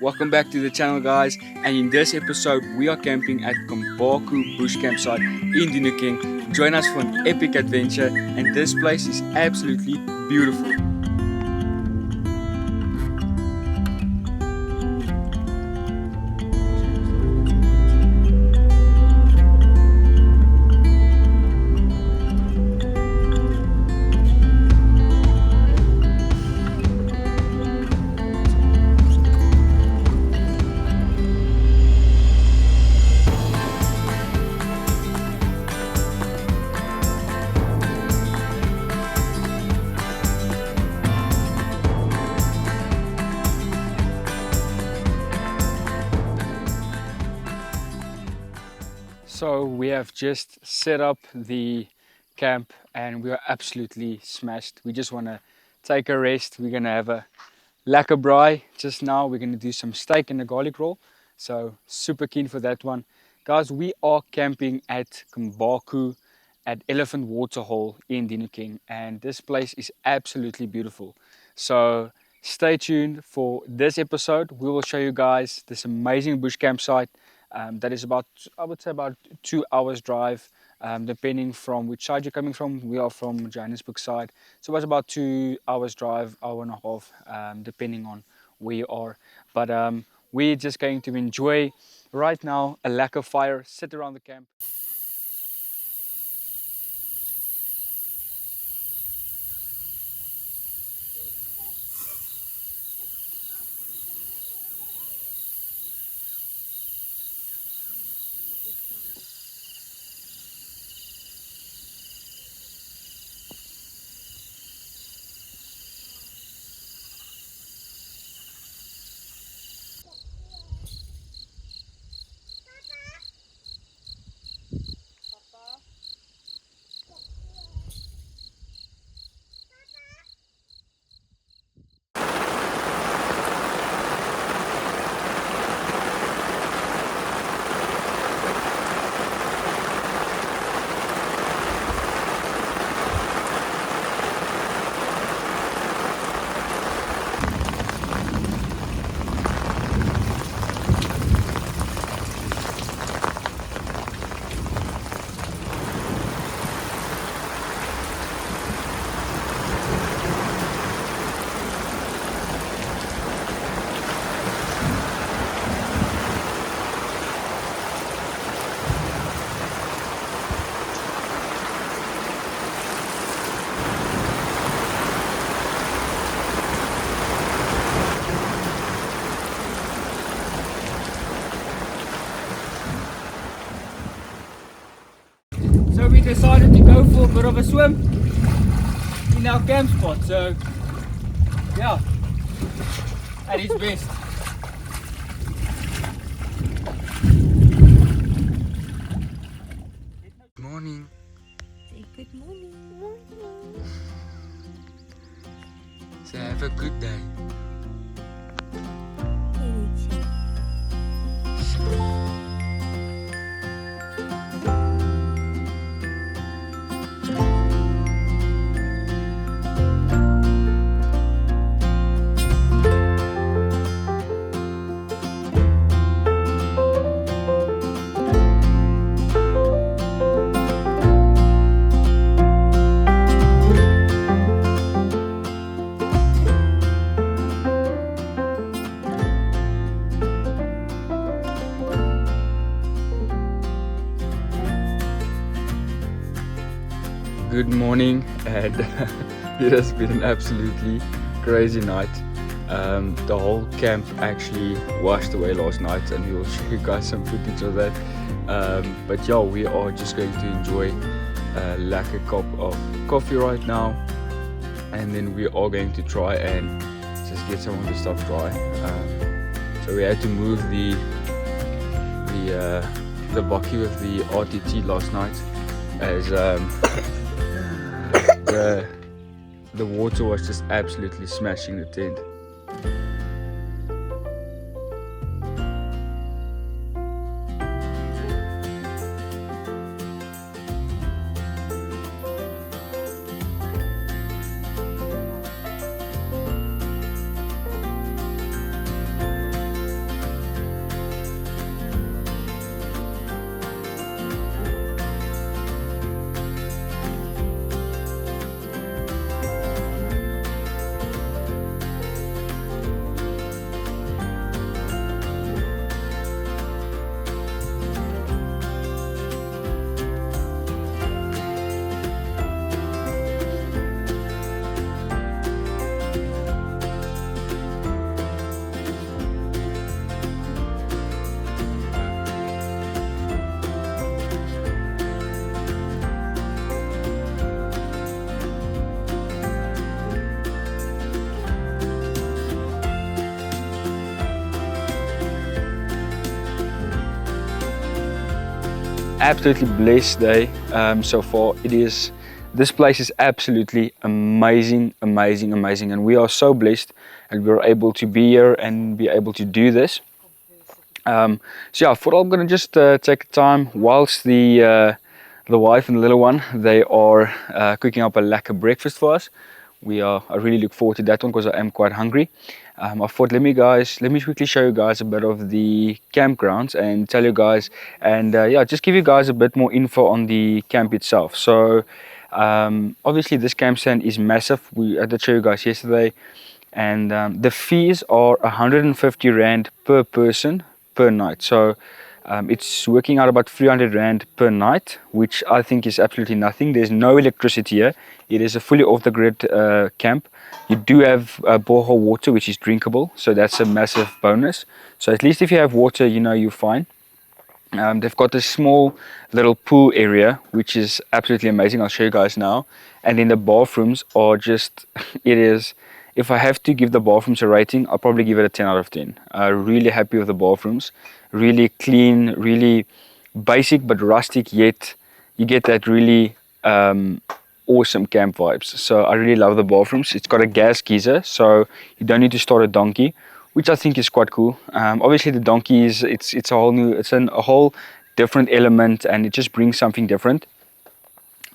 welcome back to the channel guys, and in this episode we are camping at Kambaku bush campsite in Dinokeng. Join us for an epic adventure, and this place is absolutely beautiful. So we have just set up the camp and we are absolutely smashed. We just want to take a rest. We're going to have a lekker braai just now. We're going to do some steak and a garlic roll. So super keen for that one. Guys, we are camping at Kambaku at Elephant Waterhole in Dinokeng, and this place is absolutely beautiful. So stay tuned for this episode. We will show you guys this amazing bush campsite. That is about, I would say, about 2 hours drive, depending from which side you're coming from. We are from Johannesburg side, so it's about 2 hours drive, hour and a half, depending on where you are. But we're just going to enjoy right now a lekker fire, sit around the camp. So we decided to go for a bit of a swim in our camp spot. So yeah, at its best. Good morning. Say good morning. So have a good day. Good morning, and it has been an absolutely crazy night. The whole camp actually washed away last night, and we will show you guys some footage of that. But yeah, we are just going to enjoy a lekker cup of coffee right now, and then we are going to try and just get some of the stuff dry. So we had to move the bakkie with the RTT last night, as the water was just absolutely smashing the tent. absolutely blessed day so far. This place is absolutely amazing, and we are so blessed that we're able to be here and be able to do this. So yeah, I thought I'm gonna just take time whilst the wife and the little one, they are cooking up a lekker breakfast for us. I really look forward to that one because I am quite hungry. I thought let me quickly show you guys a bit of the campgrounds and tell you guys, and yeah, just give you guys a bit more info on the camp itself. So obviously this camp stand is massive. I did show you guys yesterday, and the fees are 150 rand per person per night. So it's working out about 300 rand per night, which I think is absolutely nothing. There's no electricity here. It is a fully off-the-grid camp. You do have borehole water, which is drinkable, so that's a massive bonus. So at least if you have water, you know you're fine. They've got this small little pool area, which is absolutely amazing. I'll show you guys now. And then the bathrooms are just, if I have to give the bathrooms a rating, I'll probably give it a 10 out of 10. Really happy with the bathrooms. Really clean, really basic but rustic, yet you get that really awesome camp vibes. So I really love the bathrooms. It's got a gas geyser, so you don't need to start a donkey, which I think is quite cool. Obviously the donkey it's a whole different element, and it just brings something different.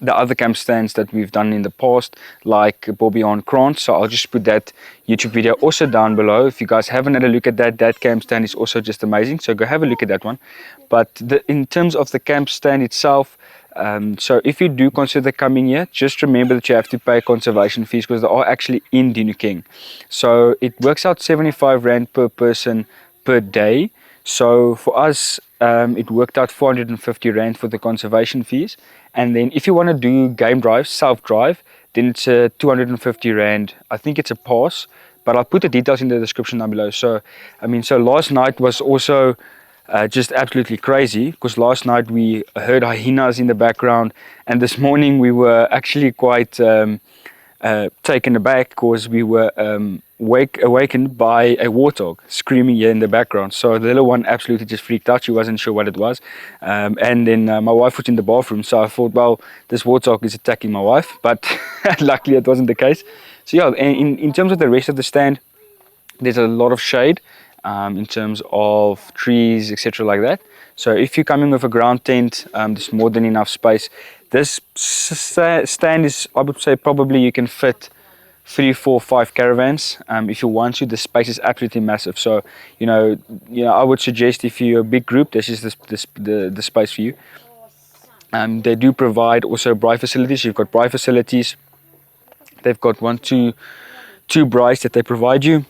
The other camp stands that we've done in the past, like Bobby on Krant, so I'll just put that YouTube video also down below. If you guys haven't had a look at that camp stand is also just amazing, so go have a look at that one. But in terms of the camp stand itself, so if you do consider coming here, just remember that you have to pay conservation fees because they are actually in Dinokeng. So it works out 75 rand per person per day. So for us, it worked out 450 rand for the conservation fees. And then if you want to do game drive, self-drive, then it's 250 rand. I think it's a pass, but I'll put the details in the description down below. So, so last night was also just absolutely crazy because last night we heard hyenas in the background, and this morning we were actually quite taken aback because we were awakened by a warthog screaming here in the background. So the little one absolutely just freaked out. She wasn't sure what it was, and then my wife was in the bathroom, so I thought, well, this warthog is attacking my wife, but luckily it wasn't the case. So yeah, in terms of the rest of the stand, there's a lot of shade in terms of trees, etc. like that. So if you're coming with a ground tent, there's more than enough space. This stand is, I would say, probably you can fit 3, 4, 5 caravans if you want to. The space is absolutely massive. So I would suggest if you're a big group, this is the space for you. They do provide also braai facilities. You've got braai facilities. They've got two braais that they provide you.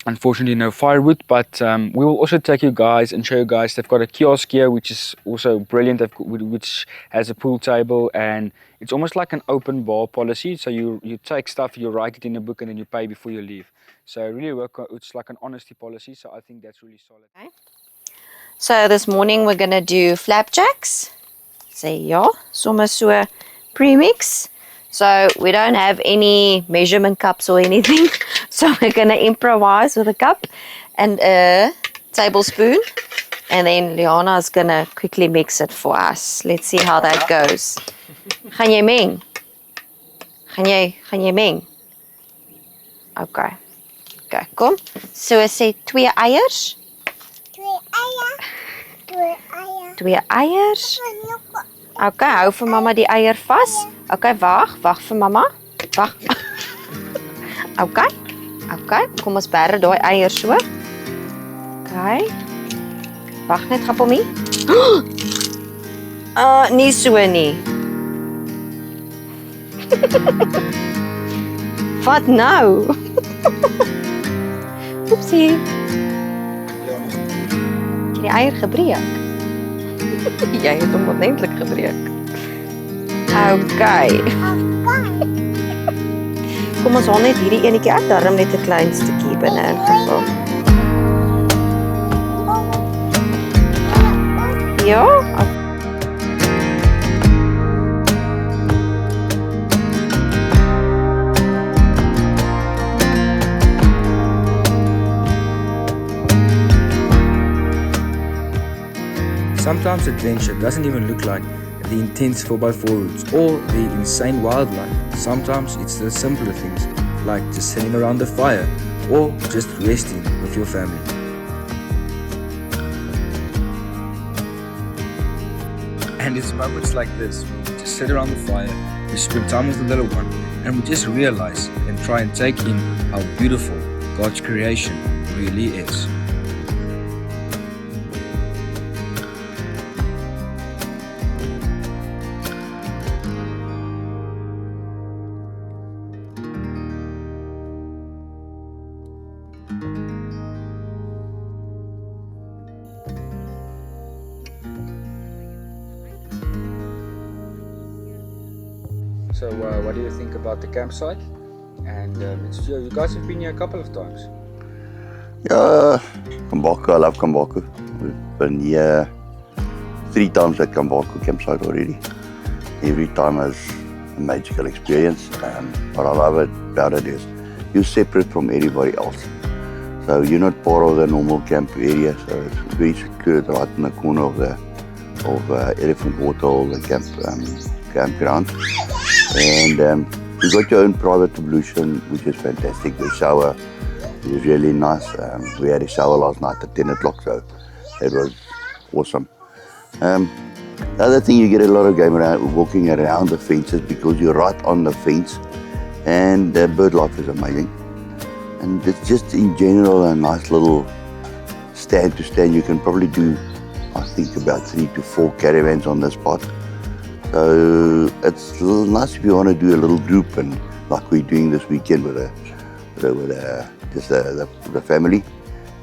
Unfortunately no firewood, but we will also take you guys and show you guys. They've got a kiosk here which is also brilliant, which has a pool table, and it's almost like an open bar policy. So you take stuff, you write it in a book, and then you pay before you leave. So really it's like an honesty policy, so I think that's really solid. Okay. So this morning we're going to do flapjacks. Say ja, sommer so premix. So we don't have any measurement cups or anything. So we're going to improvise with a cup and a tablespoon. And then Liana is going to quickly mix it for us. Let's see how that goes. Gaan jy meng? Gaan jy meng? Okay. Okay, kom. So sê 2 eiers. 2 eiers. Okay, hou vir mamma die eier vas. Okay, wag vir mamma. Wag. Okay, kom ons berre daai eier so. Okay. Wag net gou vir my. Nie so nie. Wat nou? Oepsie. Jy die eier gebreek. Jy het hom ordentlik gebreek. Okay. Kom ons haal net hierdie enetjie uit, daarom net 'n klein stukkie binne ingevul. Ja. sometimes adventure doesn't even look like the intense 4x4 routes or the insane wildlife. Sometimes it's the simpler things, like just sitting around the fire or just resting with your family. And it's moments like this where we just sit around the fire, we spend time with the little one, and we just realize and try and take in how beautiful God's creation really is. So what do you think about the campsite? And you guys have been here a couple of times. Yeah, Kambaku, I love Kambaku. We've been here 3 times at Kambaku campsite already. Every time is a magical experience. What I love about it is you're separate from everybody else. So you're not part of the normal camp area, so it's very secure right in the corner of Elephant Waterhole, the campground. And you got your own private ablution, which is fantastic. The shower is really nice. We had a shower last night at 10 o'clock, so it was awesome. The other thing, you get a lot of game around, walking around the fences because you're right on the fence, and the bird life is amazing. And it's just in general a nice little stand to stand. You can probably do, I think, about 3 to 4 caravans on this spot. So it's nice if you want to do a little group, and like we're doing this weekend with the family.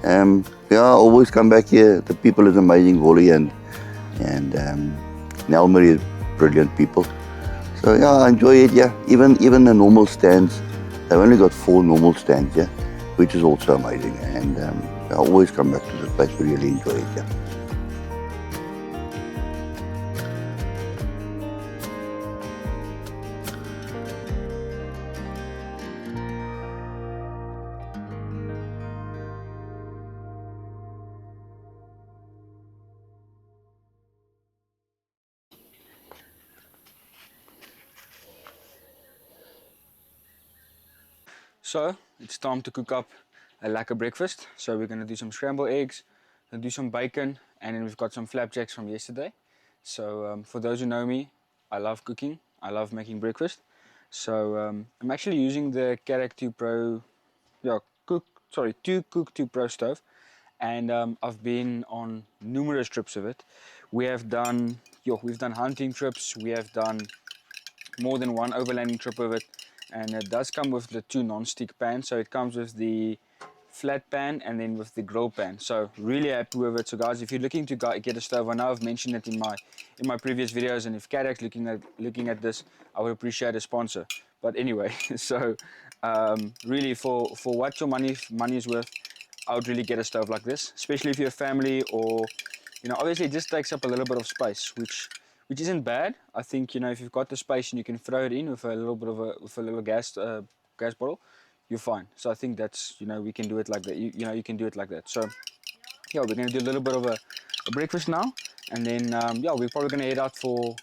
Yeah, always come back here. The people is amazing, Wally and Nelmary is brilliant people. So yeah, I enjoy it. Yeah, even the normal stands, they've only got 4 normal stands. Yeah, which is also amazing. And I always come back to this place. We really enjoy it. Yeah. So it's time to cook up a lekker breakfast. So we're going to do some scrambled eggs, and do some bacon, and then we've got some flapjacks from yesterday. So for those who know me, I love cooking. I love making breakfast. So I'm actually using the Karak 2 Pro, 2 Cook 2 Pro stove, and I've been on numerous trips of it. We've done hunting trips. We have done more than one overlanding trip with it, and it does come with the 2 non-stick pans. So it comes with the flat pan and then with the grill pan. So really happy with it. So guys, if you're looking to get a stove, I know I've mentioned it in my previous videos, and if Karak's looking at this, I would appreciate a sponsor. But anyway, so really for what your money is worth, I would really get a stove like this, especially if you're a family, or obviously it just takes up a little bit of space, which isn't bad. I think if you've got the space and you can throw it in with a little bit of a little gas bottle, you're fine. So I think that's we can do it like that. You can do it like that. So yeah, we're gonna do a little bit of a breakfast now, and then yeah, we're probably gonna head out for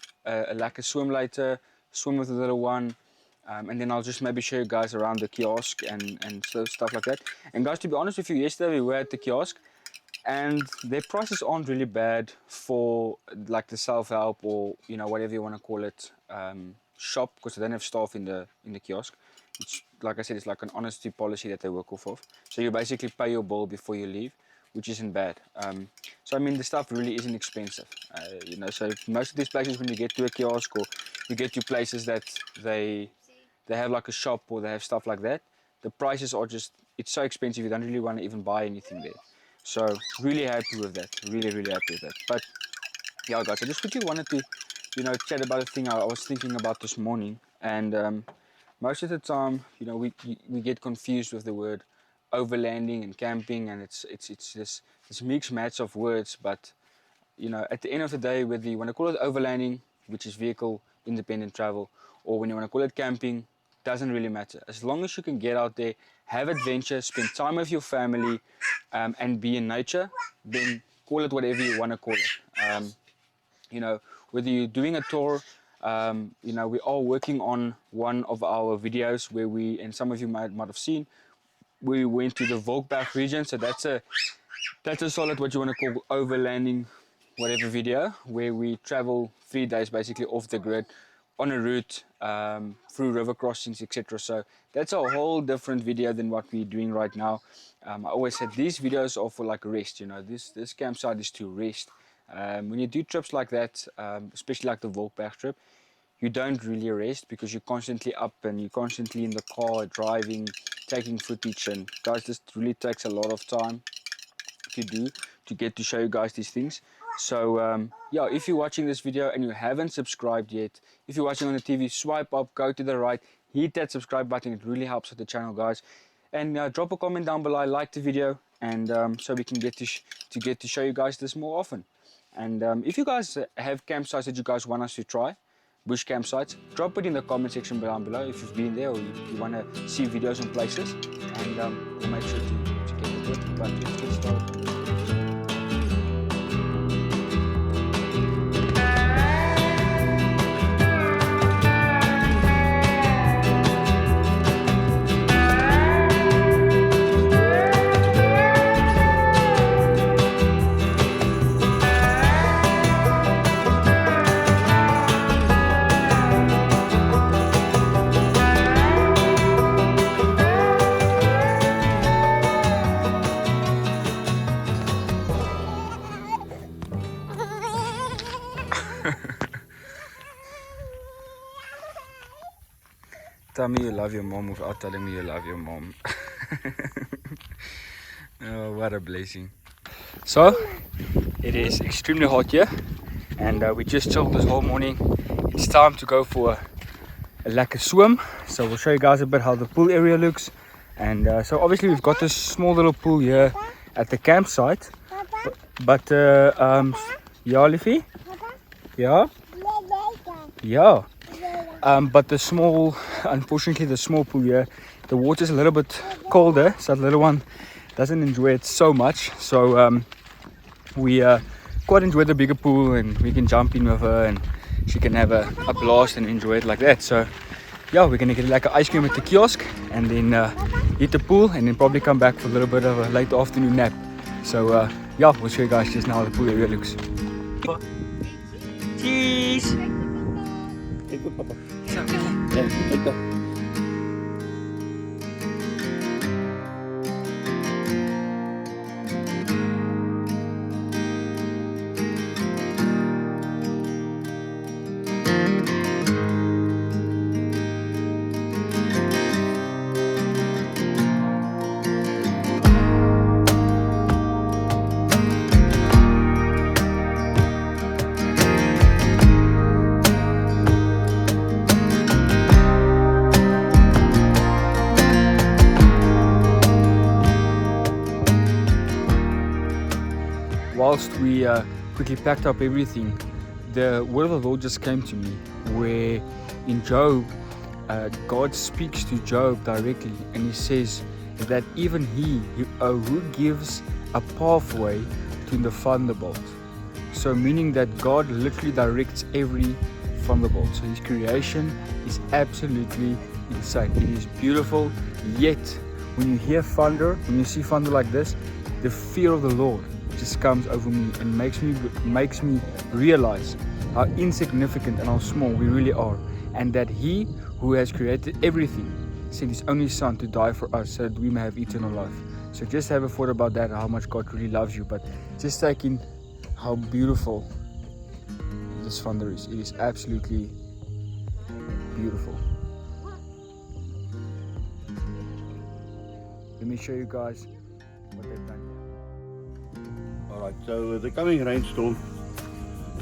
like a swim later, swim with the little one. And then I'll just maybe show you guys around the kiosk and stuff like that. And guys, to be honest with you, yesterday we were at the kiosk, and their prices aren't really bad for like the self-help, or whatever you want to call it, shop, because they don't have staff in the kiosk. It's like I said, it's like an honesty policy that they work off of. So you basically pay your bill before you leave, which isn't bad. So I mean, the stuff really isn't expensive. So most of these places, when you get to a kiosk, or you get to places that they have like a shop, or they have stuff like that, the prices are just, it's so expensive you don't really want to even buy anything there. So really happy with that, really happy with that. But yeah guys, I just quickly wanted to chat about a thing I was thinking about this morning. And most of the time we get confused with the word overlanding and camping, and it's this mixed match of words. But at the end of the day, whether you want to call it overlanding, which is vehicle independent travel, or when you want to call it camping, doesn't really matter. As long as you can get out there, have adventure, spend time with your family, and be in nature, then call it whatever you want to call it. you know, whether you're doing a tour, you know, we are working on one of our videos where we, and some of you might have seen, we went to the Volkberg region. So that's a solid, what you want to call overlanding, whatever video, where we travel 3 days basically off the grid on a route through river crossings, etc. So that's a whole different video than what we're doing right now. I always said these videos are for like rest, you know, this campsite is to rest. When you do trips like that, especially like the Volkberg trip, you don't really rest because you're constantly up and you're constantly in the car driving, taking footage, and guys, this really takes a lot of time to do to get to show you guys these things. So yeah, if you're watching this video and you haven't subscribed yet, if you're watching on the TV, swipe up, go to the right, hit that subscribe button. It really helps with the channel, guys. And drop a comment down below, like the video, and so we can get to show you guys this more often. And if you guys have campsites that you guys want us to try, bush campsites, drop it in the comment section down below if you've been there or you want to see videos on places, and we'll make sure to get it working. But let's get started. Tell me you love your mom without telling me you love your mom. Oh, what a blessing. So, it is extremely hot here, and we just chilled this whole morning. It's time to go for a lekker swim. So we'll show you guys a bit how the pool area looks. And so obviously we've got this small little pool here at the campsite. But yeah, Liffy? Yeah? Yeah. But unfortunately the small pool here, the water's a little bit colder, so the little one doesn't enjoy it so much. So we quite enjoy the bigger pool, and we can jump in with her and she can have a blast and enjoy it like that. So yeah, we're gonna get like an ice cream at the kiosk and then hit the pool, and then probably come back for a little bit of a late afternoon nap. So yeah, we'll show you guys just now how the pool area looks. Cheese! Papa. Yeah, take that. Whilst we quickly packed up everything, the word of the Lord just came to me, where in Job, God speaks to Job directly, and he says that even he who gives a pathway to the thunderbolt. So meaning that God literally directs every thunderbolt. So his creation is absolutely insane. It is beautiful, yet when you hear thunder, when you see thunder like this, the fear of the Lord just comes over me and makes me realize how insignificant and how small we really are, and that he who has created everything sent his only son to die for us so that we may have eternal life. So just have a thought about that, how much God really loves you, but just take in how beautiful this thunder is. It is absolutely beautiful. Let me show you guys what they've done. Alright, so with the coming rainstorm,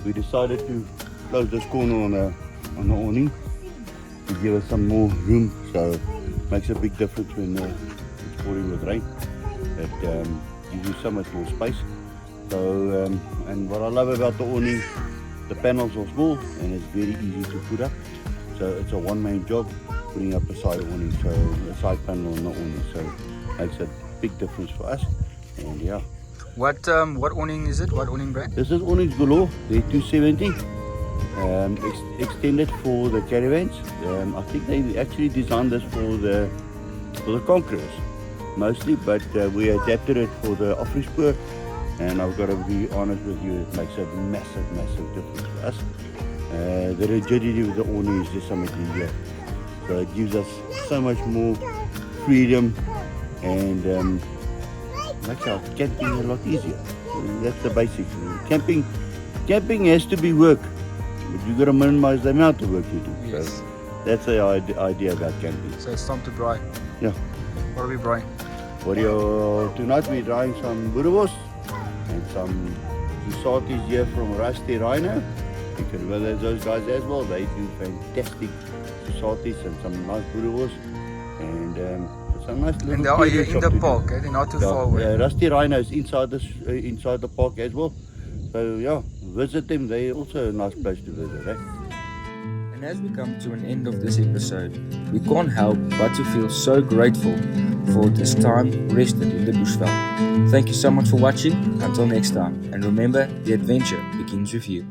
we decided to close this corner on the awning to give us some more room. So it makes a big difference when it's pouring with rain. It gives you so much more space. So and what I love about the awning, the panels are small and it's very easy to put up. So it's a one-man job putting up a side awning, so a side panel on the awning. So it makes a big difference for us. And yeah. What awning is it? What awning brand? This is Onyx Golo, they're 270. Extended for the caravans. I think they actually designed this for the conquerors mostly, but we adapted it for the off-road spur, and I've got to be honest with you, it makes a massive difference for us. The rigidity of the awning is just something easier, so it gives us so much more freedom and makes our camping a lot easier. That's the basics. Camping has to be work, but you got to minimize the amount of work you do. Yes. So that's the idea about camping. So it's time to braai. Yeah. What are we braaiing? Tonight we're drying some boerewors and some sausages here from Rusty Rhino. You can visit those guys as well. They do fantastic sausages and some nice boerewors and some nice little. And they are here in the park, eh? They're not too far away. Yeah, Rusty Rhino is inside the park as well. So yeah, visit them. They're also a nice place to visit. Eh? And as we come to an end of this episode, we can't help but to feel so grateful for this time rested in the bushveld. Thank you so much for watching. Until next time, and remember, the adventure begins with you.